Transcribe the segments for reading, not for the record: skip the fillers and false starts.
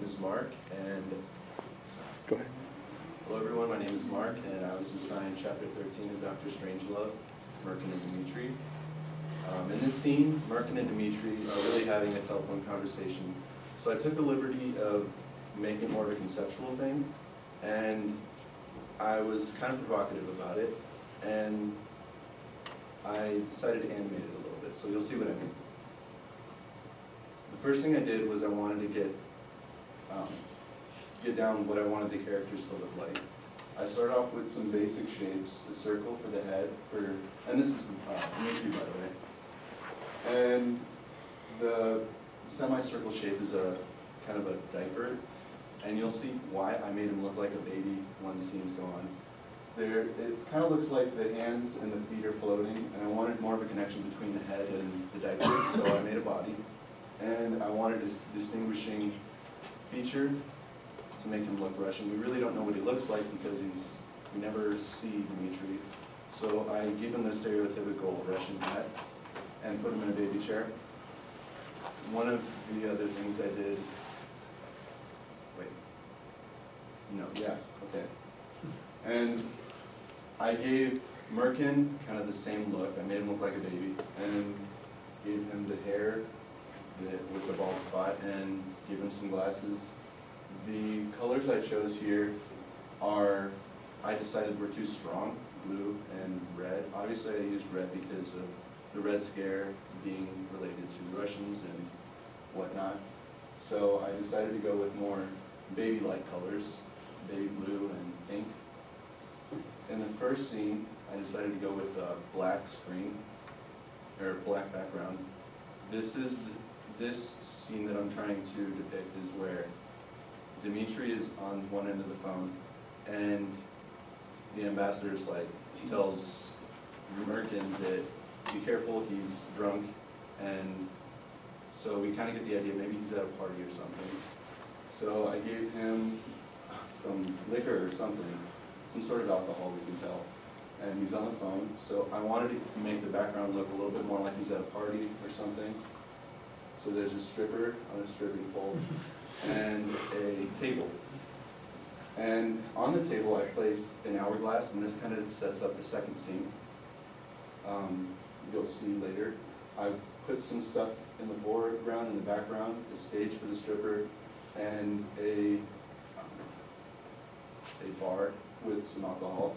is Mark, and Go ahead. hello everyone, my name is Mark, and I was assigned Chapter 13 of Dr. Strangelove, Merkin and Dimitri. In this scene, Merkin and Dimitri are really having a telephone conversation. So I took the liberty of making it more of a conceptual thing, and I was kind of provocative about it, and I decided to animate it a little bit, so you'll see what I mean. The first thing I did was I wanted to get down what I wanted the characters to look like. I started off with some basic shapes, a circle for the head, and this is Dimitri, by the way. And the semicircle shape is a kind of a diaper, and you'll see why I made him look like a baby when the scenes go on. It kind of looks like the hands and the feet are floating, and I wanted more of a connection between the head and the diaper, so I made a body. And I wanted a distinguishing feature to make him look Russian. We really don't know what he looks like because we never see Dimitri. So I gave him the stereotypical Russian hat and put him in a baby chair. One of the other things I did, and I gave Merkin kind of the same look. I made him look like a baby, and gave him the hair with the bald spot, and gave him some glasses. The colors I chose here I decided were too strong, blue and red. Obviously I used red because of the Red Scare being related to Russians and whatnot. So I decided to go with more baby-like colors, baby blue and pink. In the first scene, I decided to go with a black screen, or black background. This scene that I'm trying to depict is where Dimitri is on one end of the phone, and the ambassador tells Merkin that be careful, he's drunk, and so we kind of get the idea maybe he's at a party or something. So I gave him some liquor or something, some sort of alcohol, we can tell, and he's on the phone. So I wanted to make the background look a little bit more like he's at a party or something. So there's a stripper on a stripping pole and a table. And on the table I placed an hourglass, and this kind of sets up the second scene. You'll see later. I put some stuff in the foreground and the background, a stage for the stripper, and a bar with some alcohol.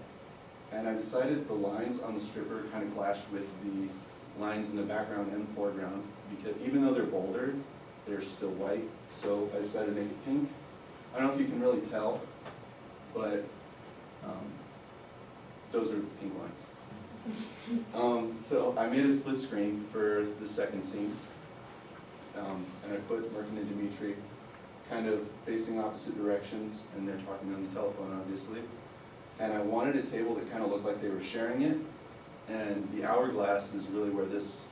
And I decided the lines on the stripper kind of clashed with the lines in the background and the foreground, because even though they're bolder, they're still white. So I decided to make it pink. I don't know if you can really tell, but those are pink lines. So I made a split screen for the second scene, and I put Merkin and Dimitri kind of facing opposite directions, and they're talking on the telephone, obviously. And I wanted a table that kind of looked like they were sharing it, and the hourglass is really where this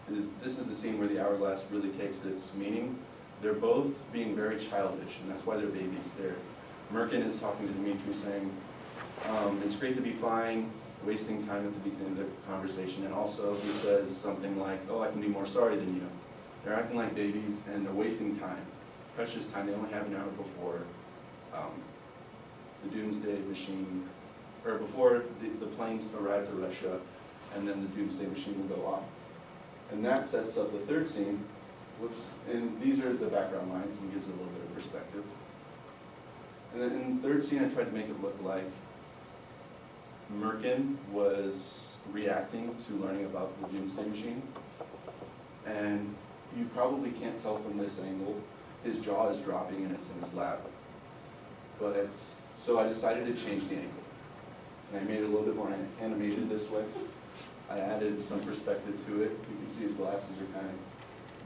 is the scene where the hourglass really takes its meaning. They're both being very childish, and that's why they're babies. Merkin is talking to Dimitri saying, it's great to be fine, wasting time at the beginning of the conversation, and also he says something like, oh, I can be more sorry than you. They're acting like babies, and they're wasting time, precious time. They only have an hour before the doomsday machine, or before the planes arrive to Russia, and then the doomsday machine will go off. And that sets up the third scene. Whoops, and these are the background lines, and gives it a little bit of perspective. And then in the third scene, I tried to make it look like Merkin was reacting to learning about the doomsday machine. And you probably can't tell from this angle, his jaw is dropping and it's in his lap. So I decided to change the angle. And I made it a little bit more animated this way. I added some perspective to it. You can see his glasses are kind of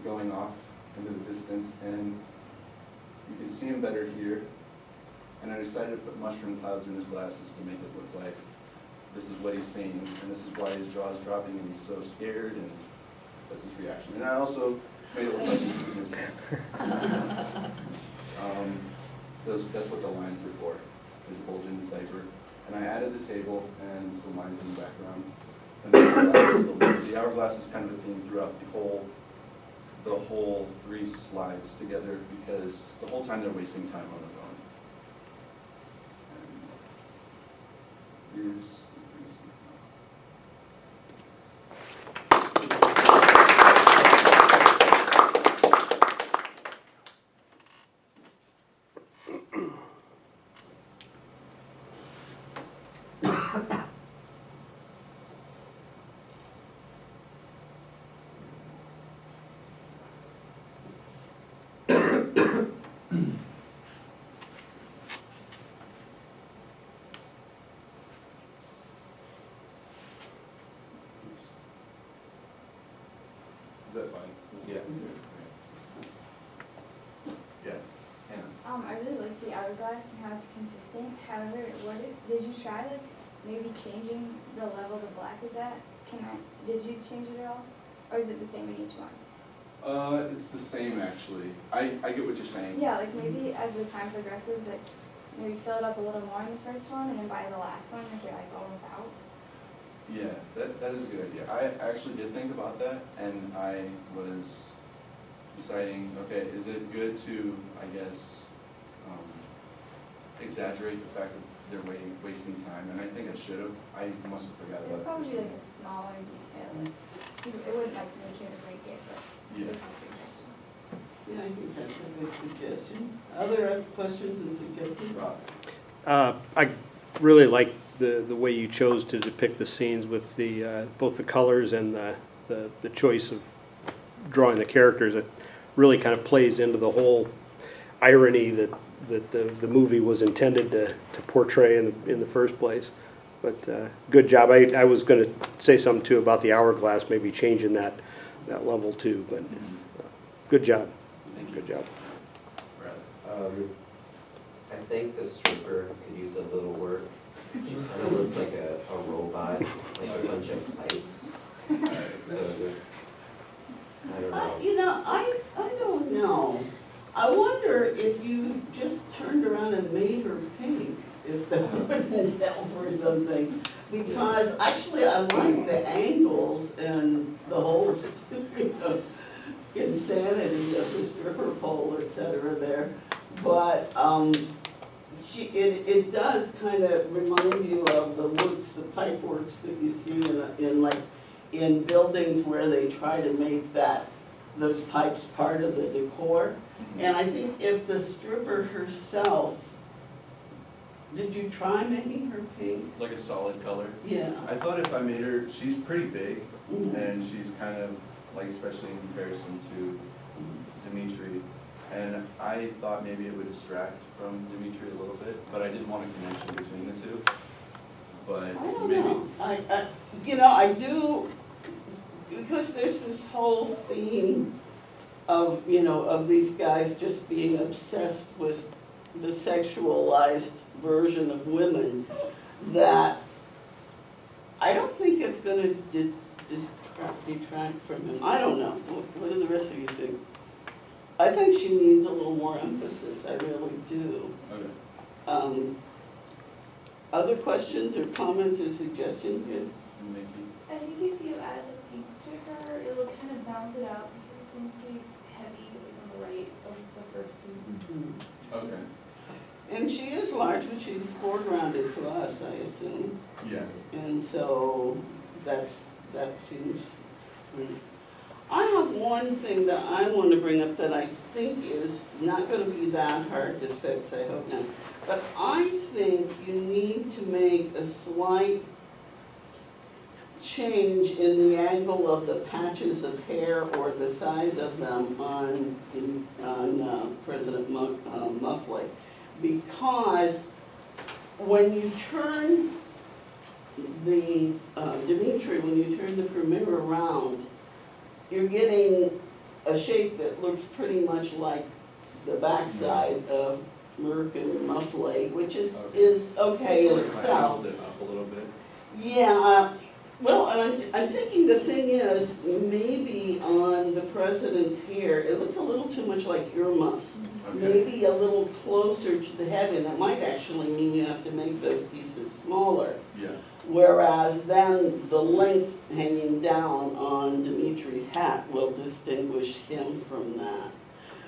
going off into the distance, and you can see him better here. And I decided to put mushroom clouds in his glasses to make it look like this is what he's seeing, and this is why his jaw is dropping, and he's so scared, and that's his reaction. And I also made it look like he's pooping his pants. That's what the lines are for, is bulge in his diaper. And I added the table and some lines in the background. And the hourglass is kind of a theme throughout the whole the whole 3 slides together because the whole time they're wasting time on the phone. And here's Is that fine? Yeah. Yeah. Hannah. I really like the hourglass and how it's consistent. However, did you try like maybe changing the level the black is at? Did you change it at all? Or is it the same in each one? It's the same actually. I get what you're saying. Yeah, like maybe as the time progresses, like maybe fill it up a little more in the first one and then by the last one if you're like almost out. Yeah, that is a good idea. I actually did think about that, and I was deciding, okay, is it good to, I guess, exaggerate the fact that they're wasting time? And I think I should have. I must have forgot It would about probably it. be like a smaller detail. Like, it wouldn't like make it or break it, but Yeah. just a suggestion. Yeah, I think that's a good suggestion. Other questions and suggestions, Rob? I really like the way you chose to depict the scenes with the both the colors and the choice of drawing the characters. It really kind of plays into the whole irony that the movie was intended to portray in the first place. But good job. I was going to say something too about the hourglass, maybe changing that level too. But good job. Thank you. Good job. I think the stripper could use a little work. She kind of looks like a robot, like a bunch of pipes. So there's, I don't know. You know, I don't know. I wonder if you just turned around and made her pink, if that wouldn't help or something. Because actually I like the angles and the whole insanity of the stripper pole, et cetera, there. But it does kind of remind you of the works, the pipe works that you see in buildings where they try to make those pipes part of the decor. And I think if the stripper herself, did you try making her pink? Like a solid color. Yeah. I thought if I made her, she's pretty big, Mhm. and she's kind of, like, especially in comparison to Dimitri. And I thought maybe it would distract from Dimitri a little bit, but I didn't want a connection between the two. But I don't maybe, know. I do, because there's this whole theme of, of these guys just being obsessed with the sexualized version of women, that I don't think it's gonna detract from him. I don't know. What do the rest of you think? I think she needs a little more emphasis, I really do. okay, Other questions or comments or suggestions here? maybe. I think if you add the pink to her, it will kind of balance it out because it seems to be heavy like on the right of the first scene. Okay, And she is large, but she's foregrounded to us, I assume. yeah. And so that seems. I have one thing that I want to bring up that I think is not going to be that hard to fix, I hope not. But I think you need to make a slight change in the angle of the patches of hair or the size of them on President Muffley. Because when you turn the, Dimitri, when you turn the premiere around, you're getting a shape that looks pretty much like the backside of Merkin and Dimitri, which is okay in Sort of itself. angled it up a little bit. Yeah, Well, and I'm thinking the thing is, maybe on the president's hair, it looks a little too much like earmuffs. Okay. Maybe a little closer to the head, and it might actually mean you have to make those pieces smaller. Yeah, Whereas then the length hanging down on Dimitri's hat will distinguish him from that.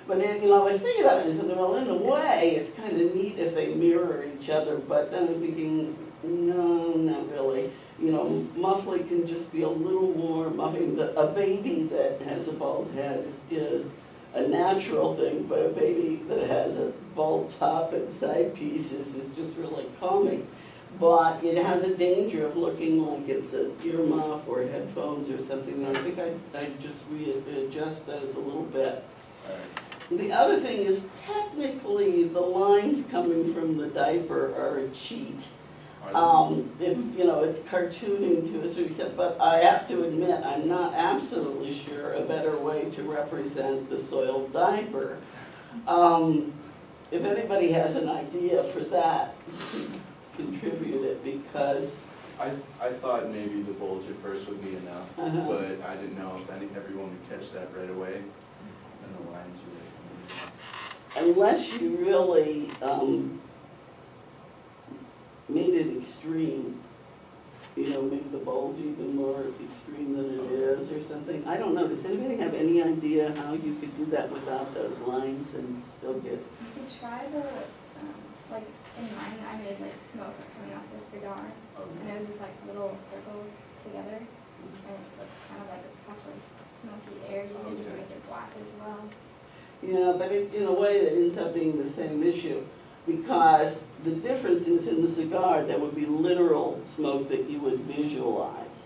But I was thinking about it and said, well, in a way, it's kind of neat if they mirror each other, but then I'm thinking, no, not really. Muffley can just be a little more muffing. A baby that has a bald head is a natural thing, but a baby that has a bald top and side pieces is just really comic. But it has a danger of looking like it's an earmuff or headphones or something. And I think I'd just readjust those a little bit. all right. The other thing is technically the lines coming from the diaper are a cheat. It's cartooning to a certain extent, but I have to admit, I'm not absolutely sure a better way to represent the soiled diaper. If anybody has an idea for that, contribute it, because, I thought maybe the bulge at first would be enough, Uh-huh. but I didn't know if everyone would catch that right away, and the lines would. unless you really, made it extreme, make the bulge even more extreme than it is or something. I don't know, does anybody have any idea how you could do that without those lines and still get, You could try the, like, in mine, I made like smoke coming off the cigar, and it was just like little circles together, and it looks kind of like a puff of smoky air. You can just Okay. make it black as well. but it, in a way that ends up being the same issue. Because the difference is in the cigar, there would be literal smoke that you would visualize.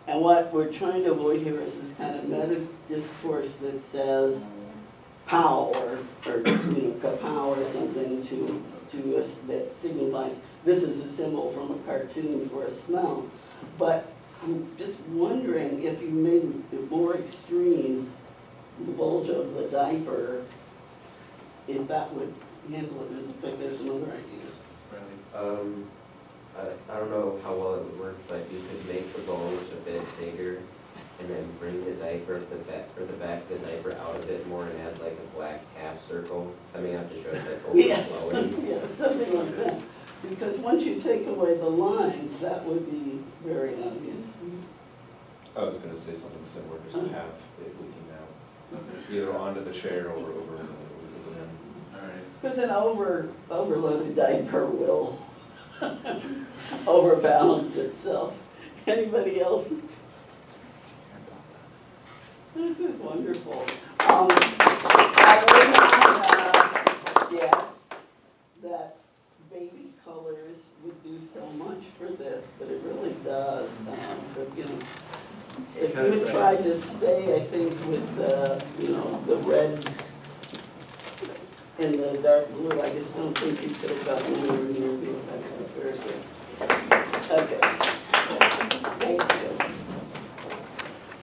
And what we're trying to avoid here is this kind of meta discourse that says pow or kapow or something to us that signifies this is a symbol from a cartoon for a smell. But I'm just wondering if you made it more extreme, the bulge of the diaper, if that would handle it. It looks like there's some other ideas. I don't know how well it would work, but you could make the bulge a bit bigger and then bring the diaper at the back of the diaper out a bit more and add like a black half circle coming out to show it's like Yes, overflowing. yes, something like that. Because once you take away the lines, that would be very obvious. I was gonna say something similar, just to have it leaking out, either onto the chair or over the rim. All right. Because an overloaded diaper will overbalance itself. Anybody else? This is wonderful. I would not have guessed that baby colors would do so much for this, but it really does. But, if you had tried to stay, I think, with the red and the dark blue, I just don't think you could have gotten anywhere near the effect. It was very good.